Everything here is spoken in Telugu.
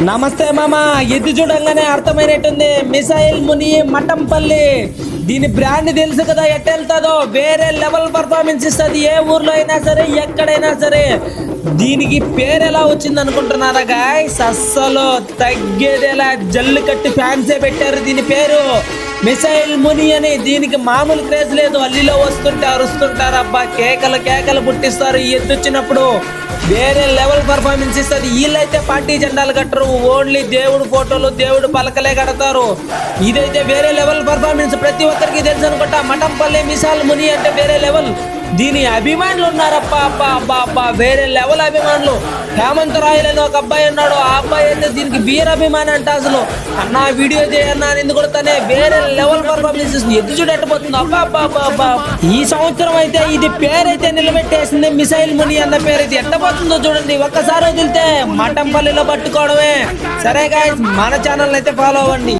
నమస్తే మామ, ఇది చూడంగానే అర్థమైనట్టుంది. మిసైల్ ముని మఠంపల్లి. దీని బ్రాండ్ తెలుసు కదా, ఎట్టెళ్తుందో వేరే లెవెల్ పర్ఫార్మెన్స్ ఇస్తుంది. ఏ ఊర్లో అయినా సరే, ఎక్కడైనా సరే. దీనికి పేరు ఎలా వచ్చింది అనుకుంటున్నారా గాయ్స్? అస్సలు తగ్గేదేలా జల్లు కట్టి ఫ్యాన్సే పెట్టారు దీని పేరు మిసైల్ ముని అని. దీనికి మామూలు క్రేజ్ లేదు. అల్లిలో వస్తుంటే అరుస్తుంటారు, అబ్బా కేకలు కేకలు పుట్టిస్తారు. ఎద్దొచ్చినప్పుడు వేరే లెవెల్ పర్ఫార్మెన్స్ ఇస్తుంది. వీళ్ళైతే పార్టీ జెండాలు కట్టరు, ఓన్లీ దేవుడు ఫోటోలు దేవుడు పలకలే కడతారు. ఇదైతే వేరే లెవెల్ పర్ఫార్మెన్స్, ప్రతి ఒక్కరికి తెలుసు అనుకుంటా. మఠంపల్లి మిసైల్ ముని అంటే వేరే లెవెల్. దీని అభిమానులు ఉన్నారప్ప, అబ్బా అబ్బా అబ్బా వేరే లెవెల్ అభిమానులు. హేమంత్ రాయల్ అని ఒక అబ్బాయి ఉన్నాడు, ఆ అబ్బాయి అయితే దీనికి వీర అభిమాని అంట. అసలు అన్న వీడియో చేయన్నా ఎందుకు కొడతానే, వేరే లెవెల్ పర్ఫార్మెన్స్ ఇస్తుంది. ఎద్దు చూడట్టబోతుంది, అబ్బా అబ్బా అబ్బా అబ్బా. ఈ సంవత్సరం అయితే ఇది పేరైతే నిలబెట్టేసింది, మిసైల్ ముని అన్న పేరు. ఇది ఎట్టబోతుందో చూడండి, ఒక్కసారి వదిలితే మఠంపల్లిలో పట్టుకోవడమే. సరే గాయ్స్, మన ఛానల్ అయితే ఫాలో అవ్వండి.